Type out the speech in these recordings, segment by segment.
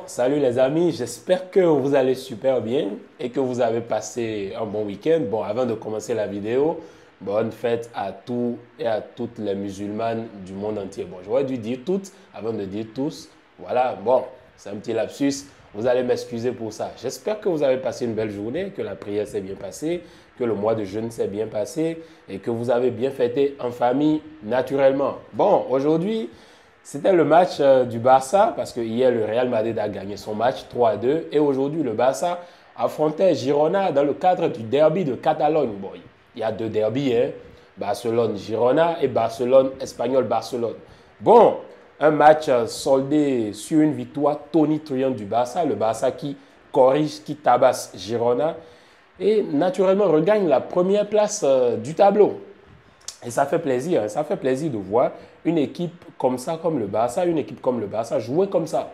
Salut les amis, j'espère que vous allez super bien et que vous avez passé un bon week-end. Bon, avant de commencer la vidéo, bonne fête à tous et à toutes les musulmanes du monde entier. Bon, j'aurais dû dire toutes avant de dire tous. Voilà, bon, c'est un petit lapsus. Vous allez m'excuser pour ça. J'espère que vous avez passé une belle journée, que la prière s'est bien passée, que le mois de jeûne s'est bien passé et que vous avez bien fêté en famille naturellement. Bon, aujourd'hui, c'était le match du Barça parce que hier le Real Madrid a gagné son match 3-2 et aujourd'hui le Barça affrontait Girona dans le cadre du derby de Catalogne. Bon, il y a deux derbys, hein, Barcelone-Girona et Barcelone-Espagnol-Barcelone. Bon, un match soldé sur une victoire tonitruante du Barça, le Barça qui corrige, qui tabasse Girona et naturellement regagne la première place du tableau. Et ça fait plaisir de voir une équipe comme ça, comme le Barça, une équipe comme le Barça jouer comme ça.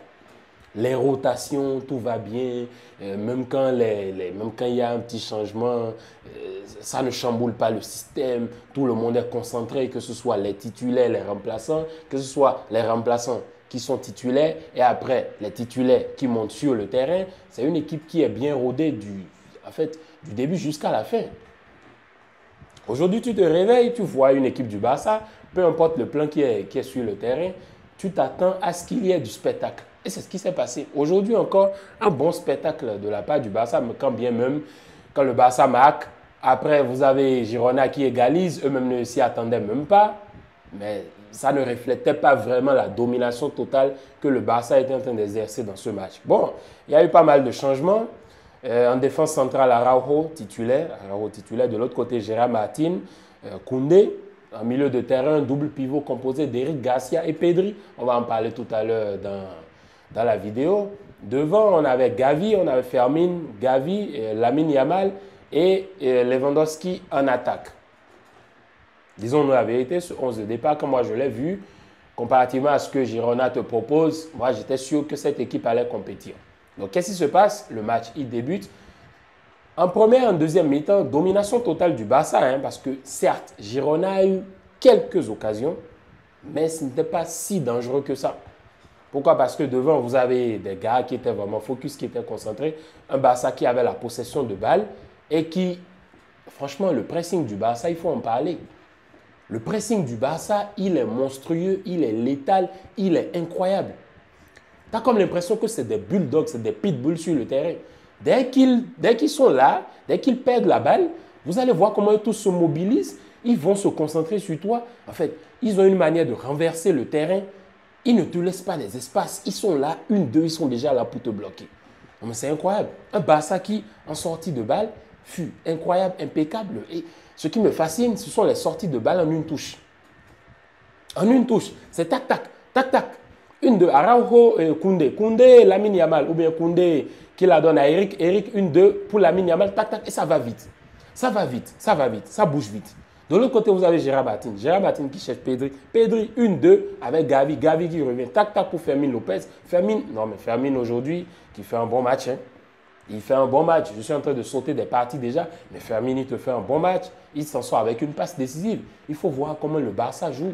Les rotations, tout va bien, même quand il y a un petit changement, ça ne chamboule pas le système, tout le monde est concentré, que ce soit les titulaires, les remplaçants, que ce soit les remplaçants qui sont titulaires et après les titulaires qui montent sur le terrain. C'est une équipe qui est bien rodée du début jusqu'à la fin. Aujourd'hui, tu te réveilles, tu vois une équipe du Barça, peu importe le plan qui est sur le terrain, tu t'attends à ce qu'il y ait du spectacle. Et c'est ce qui s'est passé. Aujourd'hui encore, un bon spectacle de la part du Barça, mais quand bien même, quand le Barça marque, après vous avez Girona qui égalise, eux-mêmes ne s'y attendaient même pas, mais ça ne reflétait pas vraiment la domination totale que le Barça était en train d'exercer dans ce match. Bon, il y a eu pas mal de changements. En défense centrale, Araujo titulaire. De l'autre côté, Gérard Martin, Koundé. En milieu de terrain, un double pivot composé d'Eric Garcia et Pedri. On va en parler tout à l'heure dans la vidéo. Devant, on avait Gavi, on avait Fermin, Gavi, Lamine Yamal et Lewandowski en attaque. Disons-nous la vérité, ce 11 de départ, comme moi je l'ai vu, comparativement à ce que Girona te propose, moi j'étais sûr que cette équipe allait compétir. Donc, qu'est-ce qui se passe? Le match, il débute. En première et en deuxième mi-temps, domination totale du Barça, hein, parce que certes, Girona a eu quelques occasions, mais ce n'était pas si dangereux que ça. Pourquoi? Parce que devant, vous avez des gars qui étaient vraiment focus, qui étaient concentrés, un Barça qui avait la possession de balle et qui, franchement, le pressing du Barça, il faut en parler. Le pressing du Barça, il est monstrueux, il est létal, il est incroyable. Tu as comme l'impression que c'est des bulldogs, c'est des pitbulls sur le terrain. Dès qu'ils sont là, dès qu'ils perdent la balle, vous allez voir comment ils tous se mobilisent. Ils vont se concentrer sur toi. En fait, ils ont une manière de renverser le terrain. Ils ne te laissent pas des espaces. Ils sont là, une, deux, ils sont déjà là pour te bloquer. C'est incroyable. Un Barça qui, en sortie de balle, fut incroyable, impeccable. Et ce qui me fascine, ce sont les sorties de balle en une touche. En une touche. C'est tac, tac, tac, tac. Une de Araujo et Koundé. Koundé, Lamine Yamal. Ou bien Koundé qui la donne à Eric. Eric, une, deux pour Lamine Yamal. Tac, tac. Et ça va vite. Ça va vite. Ça va vite. Ça bouge vite. De l'autre côté, vous avez Gérard Martin. Gérard Martin qui cherche Pedri. Pedri, une, deux avec Gavi. Gavi qui revient. Tac, tac pour Fermin Lopez. Fermin aujourd'hui qui fait un bon match. Hein. Il fait un bon match. Je suis en train de sauter des parties déjà. Mais Fermin, il te fait un bon match. Il s'en sort avec une passe décisive. Il faut voir comment le Barça joue.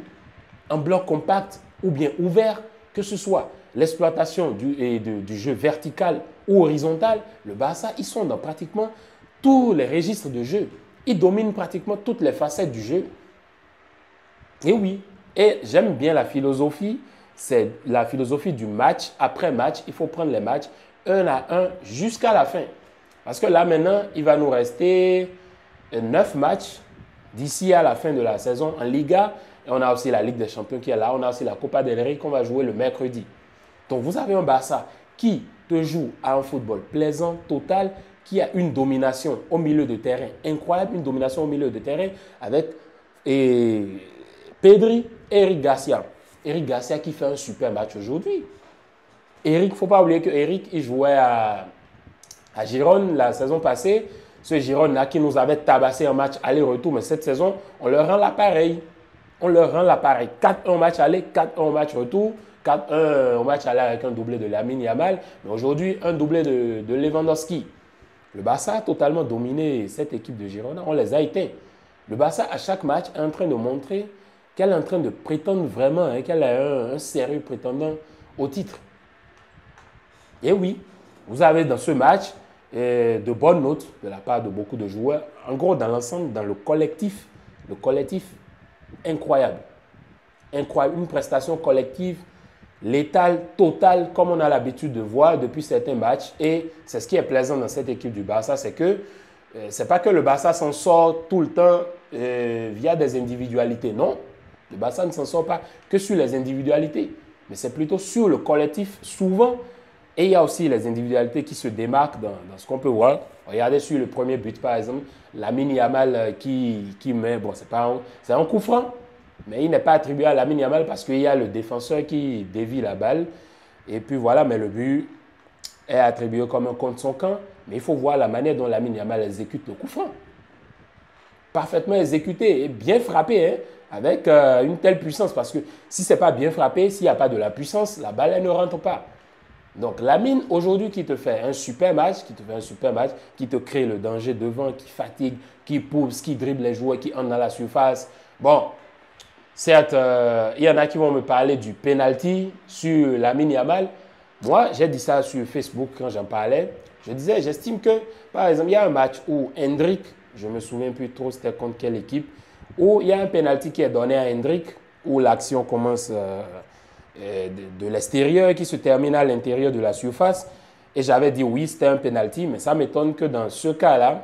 En bloc compact ou bien ouvert. Que ce soit l'exploitation du jeu vertical ou horizontal, le Barça, ils sont dans pratiquement tous les registres de jeu. Ils dominent pratiquement toutes les facettes du jeu. Et oui, et j'aime bien la philosophie, c'est la philosophie du match après match. Il faut prendre les matchs un à un jusqu'à la fin. Parce que là maintenant, il va nous rester 9 matchs d'ici à la fin de la saison en Liga. Et on a aussi la Ligue des Champions qui est là. On a aussi la Copa del Rey qu'on va jouer le mercredi. Donc, vous avez un Barça qui te joue à un football plaisant, total, qui a une domination au milieu de terrain incroyable, une domination au milieu de terrain avec Pedri et Eric Garcia. Eric Garcia qui fait un super match aujourd'hui. Eric, il ne faut pas oublier que Eric, il jouait à Girone la saison passée. Ce Girone-là qui nous avait tabassé en match aller-retour. Mais cette saison, on leur rend l'appareil. On leur rend l'appareil. 4-1 au match aller, 4-1 au match retour, 4-1 au match aller avec un doublé de Lamine Yamal. Mais aujourd'hui, un doublé de Lewandowski. Le Barça a totalement dominé cette équipe de Girona. On les a éteints. Le Barça, à chaque match, est en train de montrer qu'elle est en train de prétendre vraiment, qu'elle est un sérieux prétendant au titre. Et oui, vous avez dans ce match de bonnes notes de la part de beaucoup de joueurs. En gros, dans l'ensemble, dans le collectif, incroyable. Incroyable. Une prestation collective létale, totale, comme on a l'habitude de voir depuis certains matchs. Et c'est ce qui est plaisant dans cette équipe du Barça, c'est que c'est pas que le Barça s'en sort tout le temps via des individualités. Non, le Barça ne s'en sort pas que sur les individualités, mais c'est plutôt sur le collectif souvent. Et il y a aussi les individualités qui se démarquent dans ce qu'on peut voir. Regardez sur le premier but, par exemple, Lamine Yamal qui met, bon, c'est un coup franc, mais il n'est pas attribué à Lamine Yamal parce qu'il y a le défenseur qui dévie la balle. Et puis voilà, mais le but est attribué comme un contre son camp. Mais il faut voir la manière dont Lamine Yamal exécute le coup franc. Parfaitement exécuté et bien frappé, hein, avec une telle puissance. Parce que si ce n'est pas bien frappé, s'il n'y a pas de la puissance, la balle elle ne rentre pas. Donc Lamine, aujourd'hui, qui te fait un super match, qui te crée le danger devant, qui fatigue, qui pousse, qui dribble les joueurs, qui entrent dans la surface. Bon, certes, il y en a qui vont me parler du penalty sur Lamine Yamal. Moi, j'ai dit ça sur Facebook quand j'en parlais. Je disais, j'estime que, par exemple, il y a un match où Hendrick, je ne me souviens plus trop c'était contre quelle équipe, où il y a un penalty qui est donné à Hendrick, où l'action commence de l'extérieur, qui se termine à l'intérieur de la surface. Et j'avais dit oui, c'était un penalty, mais ça m'étonne que dans ce cas-là,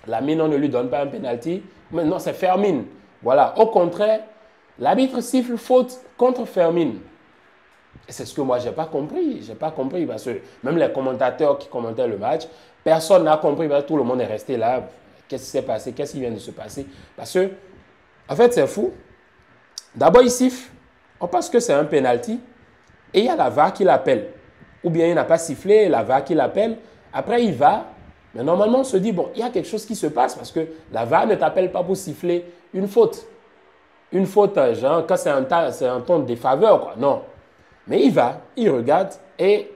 Lamine, on ne lui donne pas un penalty. Mais non, c'est Fermin. Voilà. Au contraire, l'arbitre siffle faute contre Fermin. Et c'est ce que moi, je n'ai pas compris. Je n'ai pas compris parce que même les commentateurs qui commentaient le match, personne n'a compris. Parce que tout le monde est resté là. Qu'est-ce qui s'est passé? Qu'est-ce qui vient de se passer? Parce que, en fait, c'est fou. D'abord, il siffle. On pense que c'est un penalty. Et il y a la VAR qui l'appelle. Ou bien il n'a pas sifflé, la VAR qui l'appelle. Après, il va. Mais normalement, on se dit, bon, il y a quelque chose qui se passe parce que la VAR ne t'appelle pas pour siffler une faute. Une faute, genre, quand c'est un ton de défaveur, quoi. Non. Mais il va, il regarde et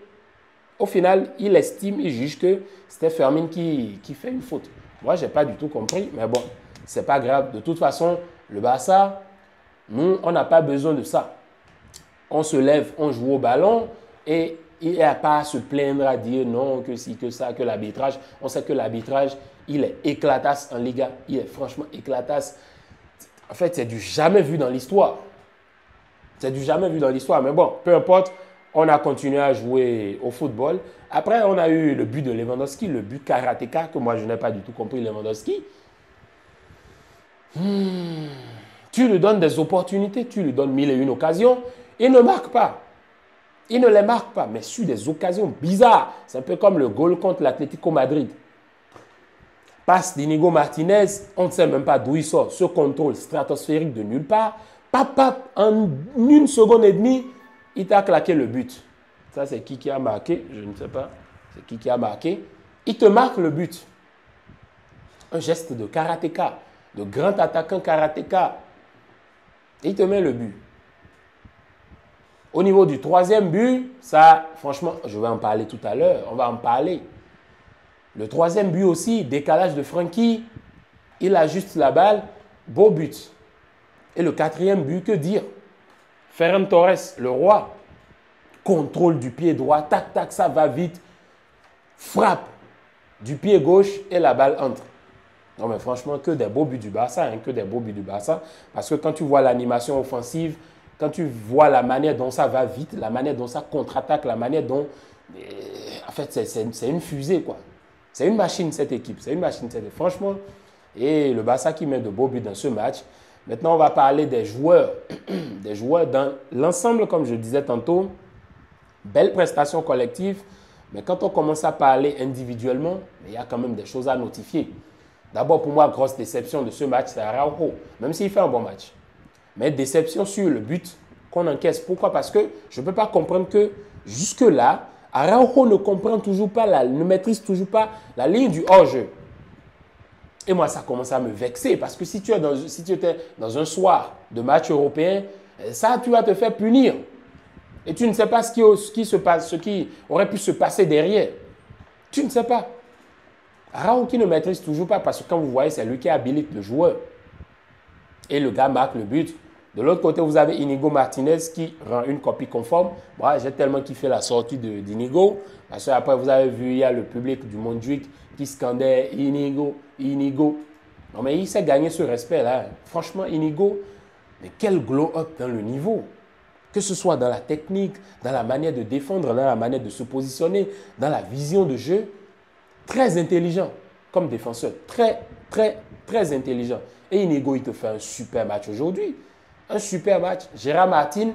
au final, il estime, il juge que c'était Fermin qui fait une faute. Moi, je n'ai pas du tout compris, mais bon, ce n'est pas grave. De toute façon, le Barça, nous, on n'a pas besoin de ça. On se lève, on joue au ballon et il n'y a pas à se plaindre, à dire non, que si, que ça, que l'arbitrage. On sait que l'arbitrage, il est éclatasse en Liga. Il est franchement éclatasse. En fait, c'est du jamais vu dans l'histoire. C'est du jamais vu dans l'histoire. Mais bon, peu importe, on a continué à jouer au football. Après, on a eu le but de Lewandowski, le but karatéka, que moi, je n'ai pas du tout compris Lewandowski. Tu lui donnes des opportunités, tu lui donnes 1001 occasions. Il ne marque pas. Il ne les marque pas, mais sur des occasions bizarres. C'est un peu comme le goal contre l'Atlético Madrid. Passe d'Inigo Martinez, on ne sait même pas d'où il sort. Ce contrôle stratosphérique de nulle part. Pap, en 1 seconde et demie, il t'a claqué le but. Ça, c'est qui a marqué? Je ne sais pas. C'est qui a marqué? Il te marque le but. Un geste de karatéka, de grand attaquant karatéka. Et il te met le but. Au niveau du troisième but, ça, franchement, je vais en parler tout à l'heure. On va en parler. Le troisième but aussi, décalage de Frenkie. Il ajuste la balle. Beau but. Et le quatrième but, que dire? Ferran Torres, le roi. Contrôle du pied droit. Tac, tac, ça va vite. Frappe du pied gauche et la balle entre. Non, mais franchement, que des beaux buts du Barça. Hein, que des beaux buts du Barça. Parce que quand tu vois l'animation offensive, quand tu vois la manière dont ça va vite, la manière dont ça contre-attaque, la manière dont... En fait, c'est une fusée, quoi. C'est une machine, cette équipe. C'est une machine, cette équipe. Franchement, et le Barça qui met de beaux buts dans ce match. Maintenant, on va parler des joueurs. Des joueurs dans l'ensemble, comme je disais tantôt. Belle prestation collective. Mais quand on commence à parler individuellement, il y a quand même des choses à notifier. D'abord, pour moi, grosse déception de ce match, c'est Araujo. Même s'il fait un bon match. Mais déception sur le but qu'on encaisse. Pourquoi? Parce que je ne peux pas comprendre que jusque-là, Araujo ne comprend toujours pas, ne maîtrise toujours pas la ligne du hors-jeu. Et moi, ça commence à me vexer parce que si tu étais dans un soir de match européen, ça, tu vas te faire punir. Et tu ne sais pas ce qui aurait pu se passer derrière. Tu ne sais pas. Araujo qui ne maîtrise toujours pas parce que quand vous voyez, c'est lui qui habilite le joueur. Et le gars marque le but. De l'autre côté, vous avez Inigo Martinez qui rend une copie conforme. Moi, j'ai tellement kiffé la sortie d'Inigo. Parce qu'après, vous avez vu, il y a le public du Montjuic qui scandait Inigo, Inigo. Non, mais il s'est gagné ce respect-là. Franchement, Inigo, mais quel glow-up dans le niveau. Que ce soit dans la technique, dans la manière de défendre, dans la manière de se positionner, dans la vision de jeu. Très intelligent comme défenseur. Très, très, très intelligent. Et Inigo, il te fait un super match aujourd'hui. Un super match. Gérard Martin,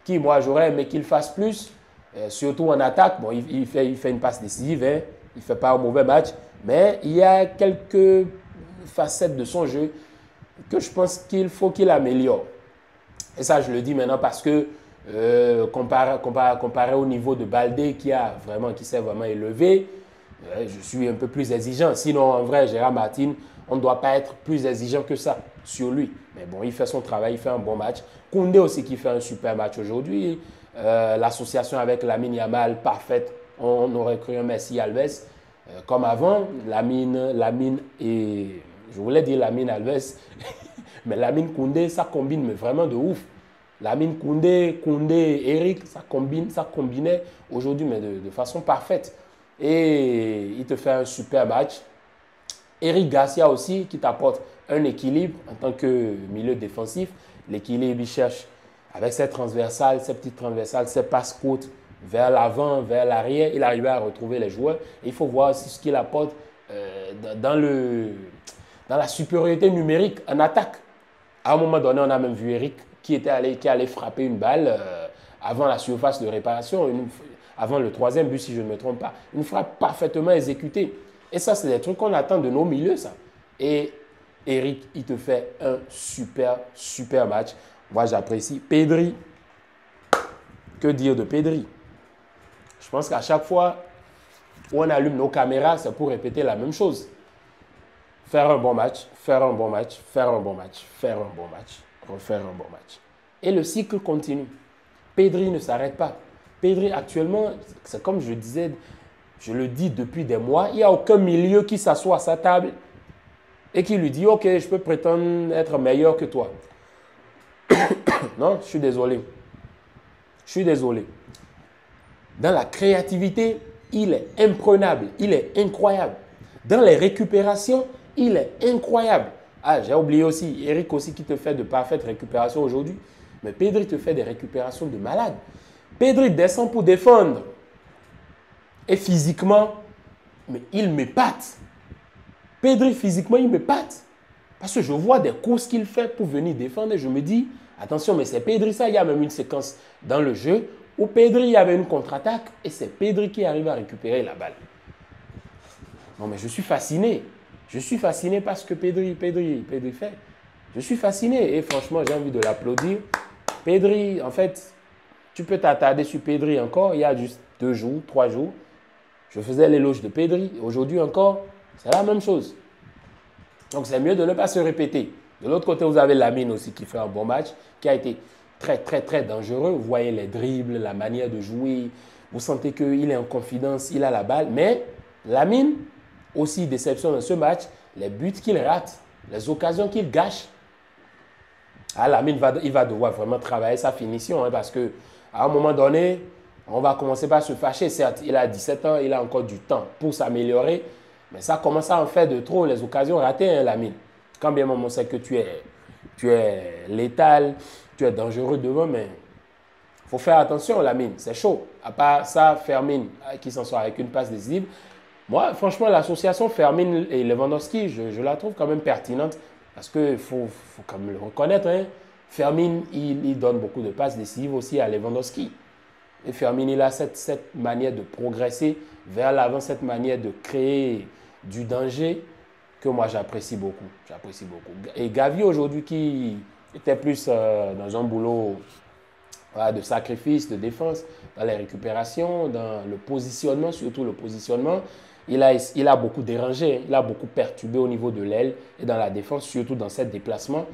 qui, moi, j'aurais aimé qu'il fasse plus, surtout en attaque. Bon, il fait une passe décisive, hein. Il ne fait pas un mauvais match. Mais il y a quelques facettes de son jeu que je pense qu'il faut qu'il améliore. Et ça, je le dis maintenant parce que comparé au niveau de Baldé qui s'est vraiment élevé, je suis un peu plus exigeant. Sinon, en vrai, Gérard Martin, on ne doit pas être plus exigeant que ça sur lui. Mais bon, il fait son travail, il fait un bon match. Koundé aussi qui fait un super match aujourd'hui. L'association avec Lamine Yamal, parfaite. On aurait cru un Messi Alves. Comme avant, Lamine et... Je voulais dire Lamine Alves, mais Lamine Koundé, ça combine mais vraiment de ouf. Lamine Koundé, Eric, ça combinait aujourd'hui, mais de façon parfaite. Et il te fait un super match. Eric Garcia aussi, qui t'apporte un équilibre en tant que milieu défensif. L'équilibre, il cherche avec ses transversales, ses petites transversales, ses passes courtes vers l'avant, vers l'arrière. Il arrive à retrouver les joueurs. Et il faut voir aussi ce qu'il apporte dans la supériorité numérique en attaque. À un moment donné, on a même vu Eric qui allait frapper une balle avant la surface de réparation, avant le troisième but, si je ne me trompe pas. Une frappe parfaitement exécutée. Et ça, c'est des trucs qu'on attend de nos milieux, ça. Et Eric, il te fait un super, super match. Moi, j'apprécie. Pedri, que dire de Pedri? Je pense qu'à chaque fois où on allume nos caméras, c'est pour répéter la même chose. Faire un bon match, faire un bon match, faire un bon match, faire un bon match, refaire un bon match. Et le cycle continue. Pedri ne s'arrête pas. Pedri, actuellement, c'est comme je disais, je le dis depuis des mois, il n'y a aucun milieu qui s'assoit à sa table et qui lui dit « Ok, je peux prétendre être meilleur que toi. » Non, je suis désolé. Je suis désolé. Dans la créativité, il est imprenable, il est incroyable. Dans les récupérations, il est incroyable. Ah, j'ai oublié aussi, Eric aussi qui te fait de parfaites récupérations aujourd'hui. Mais Pedri te fait des récupérations de malade. Pedri descend pour défendre. Et physiquement, mais il m'épate. Pedri, physiquement, il m'épate. Parce que je vois des courses qu'il fait pour venir défendre et je me dis, attention, mais c'est Pedri ça. Il y a même une séquence dans le jeu où Pedri, il y avait une contre-attaque et c'est Pedri qui arrive à récupérer la balle. Non, mais je suis fasciné. Je suis fasciné parce que Pedri fait. Je suis fasciné et franchement, j'ai envie de l'applaudir. Pedri, en fait, tu peux t'attarder sur Pedri encore. Il y a juste 2 jours, 3 jours. Je faisais l'éloge de Pedri. Aujourd'hui encore, c'est la même chose. Donc, c'est mieux de ne pas se répéter. De l'autre côté, vous avez Lamine aussi qui fait un bon match, qui a été très, très, très dangereux. Vous voyez les dribbles, la manière de jouer. Vous sentez qu'il est en confiance, il a la balle. Mais Lamine, aussi déception dans ce match, les buts qu'il rate, les occasions qu'il gâche. Ah, Lamine, il va devoir vraiment travailler sa finition hein, parce qu'à un moment donné, on va commencer par se fâcher. Certes, il a 17 ans, il a encore du temps pour s'améliorer. Mais ça commence à en faire de trop, les occasions ratées, hein, Lamine. Quand bien même on sait que tu es létal, tu es dangereux devant, mais il faut faire attention, Lamine. C'est chaud. À part ça, Fermin, qui s'en sort avec une passe décisive. Moi, franchement, l'association Fermin et Lewandowski, je la trouve quand même pertinente. Parce qu'il faut quand même le reconnaître. Hein. Fermin, il donne beaucoup de passes décisives aussi à Lewandowski. Et Fermin, il a cette manière de progresser vers l'avant, cette manière de créer du danger que moi j'apprécie beaucoup. J'apprécie beaucoup. Et Gavi aujourd'hui qui était plus dans un boulot voilà, de sacrifice, de défense, dans les récupérations, dans le positionnement, surtout le positionnement, il a beaucoup dérangé, il a beaucoup perturbé au niveau de l'aile et dans la défense, surtout dans ces déplacements.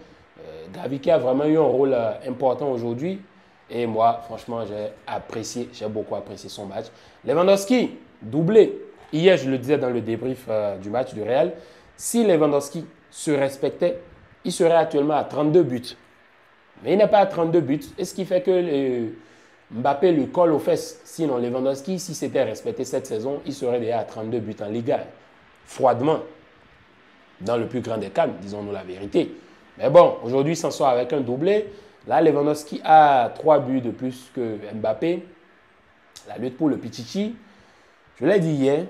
Gavi qui a vraiment eu un rôle important aujourd'hui. Et moi, franchement, j'ai beaucoup apprécié son match. Lewandowski, doublé. Hier, je le disais dans le débrief du match du Real, si Lewandowski se respectait, il serait actuellement à 32 buts. Mais il n'est pas à 32 buts. Et ce qui fait que Mbappé lui colle aux fesses. Sinon, Lewandowski, si c'était respecté cette saison, il serait déjà à 32 buts en Liga. Froidement. Dans le plus grand des calmes, disons-nous la vérité. Mais bon, aujourd'hui, il s'en sort avec un doublé. Là, Lewandowski a 3 buts de plus que Mbappé. La lutte pour le Pichichi. Je l'ai dit hier,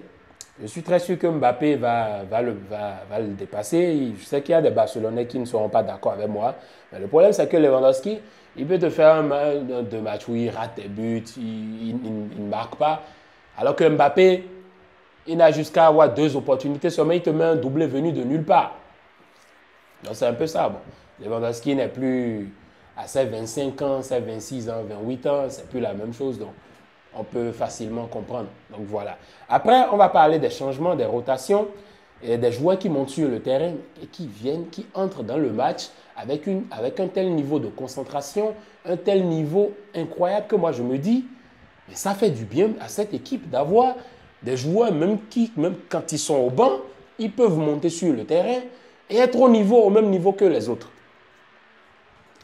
je suis très sûr que Mbappé va le dépasser. Je sais qu'il y a des Barcelonais qui ne seront pas d'accord avec moi. Mais le problème, c'est que Lewandowski, il peut te faire deux matchs où il rate des buts, il ne marque pas. Alors que Mbappé, il n'a jusqu'à avoir 2 opportunités seulement, il te met un doublé venu de nulle part. Donc c'est un peu ça. Bon. Lewandowski n'est plus à ses 25 ans, ses 26 ans, 28 ans, c'est plus la même chose. Donc on peut facilement comprendre. Donc voilà. Après, on va parler des changements, des rotations, et des joueurs qui montent sur le terrain et qui viennent, qui entrent dans le match avec un tel niveau de concentration, un tel niveau incroyable que moi je me dis, mais ça fait du bien à cette équipe d'avoir des joueurs, même quand ils sont au banc, ils peuvent monter sur le terrain et être au même niveau que les autres.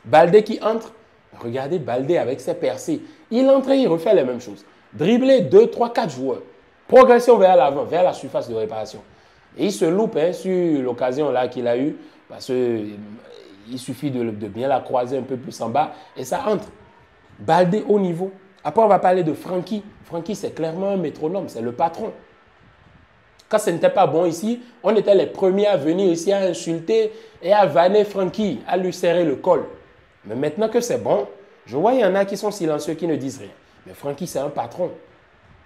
Baldé qui entre, regardez Baldé avec ses percées. Il entre et il refait les mêmes choses. Dribbler 2, 3, 4 joueurs. Progression vers l'avant, vers la surface de réparation. Et il se loupe sur l'occasion là qu'il a eue parce qu'il suffit de bien la croiser un peu plus en bas et ça entre. Baldé au niveau. Après, on va parler de Frenkie. Frenkie, c'est clairement un métronome, c'est le patron. Quand ce n'était pas bon ici, on était les premiers à venir ici à insulter et à vanner Frenkie, à lui serrer le col. Mais maintenant que c'est bon, je vois il y en a qui sont silencieux, qui ne disent rien. Mais Frenkie, c'est un patron.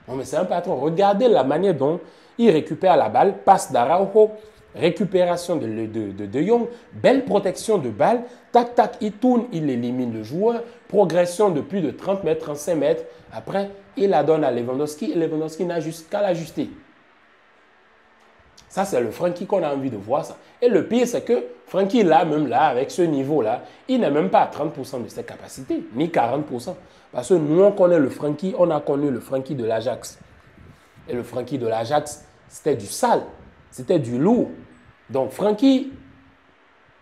Non, mais c'est un patron. Regardez la manière dont il récupère la balle, passe d'Araujo, récupération de Jong, belle protection de balle, tac, tac, il tourne, il élimine le joueur, progression de plus de 30 mètres, 35 mètres. Après, il la donne à Lewandowski et Lewandowski n'a juste qu'à l'ajuster. Ça, c'est le Frenkie qu'on a envie de voir ça. Et le pire, c'est que Frenkie, là, même là, avec ce niveau-là, il n'est même pas à 30% de ses capacités, ni 40%. Parce que nous, on connaît le Frenkie, on a connu le Frenkie de l'Ajax. Et le Frenkie de l'Ajax, c'était du sale, c'était du lourd. Donc, Frenkie,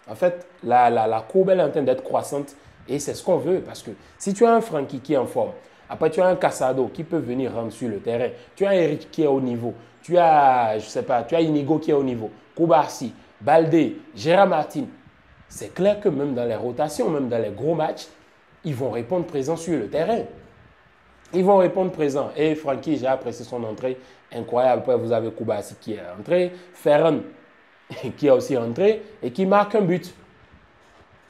en fait, la courbe, elle est en train d'être croissante. Et c'est ce qu'on veut. Parce que si tu as un Frenkie qui est en forme, après tu as un Casado qui peut venir rendre sur le terrain, tu as Eric qui est au niveau, tu as, je sais pas, tu as Inigo qui est au niveau, Koubarsi, Baldé, Gérard Martin. C'est clair que même dans les rotations, même dans les gros matchs, ils vont répondre présent sur le terrain. Ils vont répondre présent. Et Frenkie, j'ai apprécié son entrée incroyable. Après, vous avez Koubarsi qui est entré, Ferran qui est aussi entré et qui marque un but.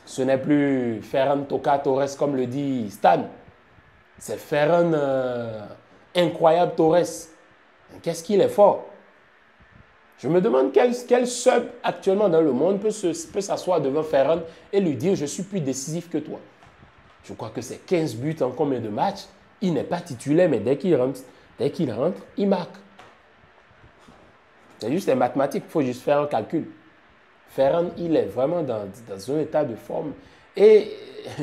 Ce n'est plus Ferran Toca Torres comme le dit Stan. C'est Ferran incroyable Torres. Qu'est-ce qu'il est fort. Je me demande quel sub actuellement dans le monde peut s'asseoir devant Ferran et lui dire « Je suis plus décisif que toi ». Je crois que c'est 15 buts en combien de matchs. Il n'est pas titulaire, mais dès qu'il rentre, il marque. C'est juste des mathématiques, il faut juste faire un calcul. Ferran, il est vraiment dans un état de forme. Et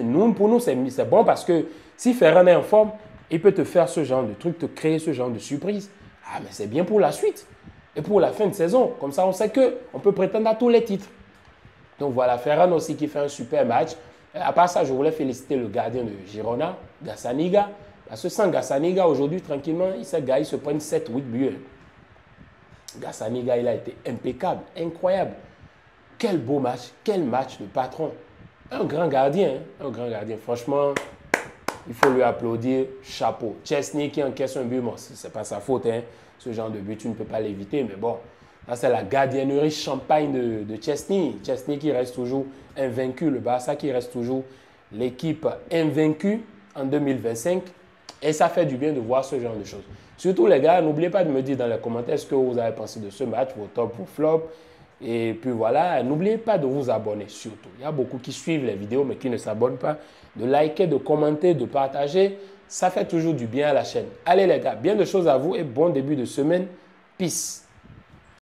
nous, pour nous, c'est bon parce que si Ferran est en forme, il peut te faire ce genre de truc, te créer ce genre de surprise. Ah, mais c'est bien pour la suite. Et pour la fin de saison. Comme ça, on sait qu'on peut prétendre à tous les titres. Donc voilà, Ferran aussi qui fait un super match. À part ça, je voulais féliciter le gardien de Girona, Gazzaniga. Parce que sans Gazzaniga, aujourd'hui, tranquillement, ces gars, ils se prennent 7-8 buts. Gazzaniga, il a été impeccable, incroyable. Quel beau match, quel match de patron. Un grand gardien, hein, un grand gardien. Franchement, il faut lui applaudir, chapeau. Chesney qui encaisse un but, bon, ce n'est pas sa faute. Hein. Ce genre de but, tu ne peux pas l'éviter, mais bon. Là, c'est la gardiennerie champagne de Chesney. Chesney qui reste toujours invaincu, le Barça qui reste toujours l'équipe invaincue en 2025. Et ça fait du bien de voir ce genre de choses. Surtout les gars, n'oubliez pas de me dire dans les commentaires ce que vous avez pensé de ce match, vos tops, vos flops. Et puis voilà, n'oubliez pas de vous abonner surtout. Il y a beaucoup qui suivent les vidéos mais qui ne s'abonnent pas. De liker, de commenter, de partager. Ça fait toujours du bien à la chaîne. Allez les gars, bien de choses à vous et bon début de semaine. Peace.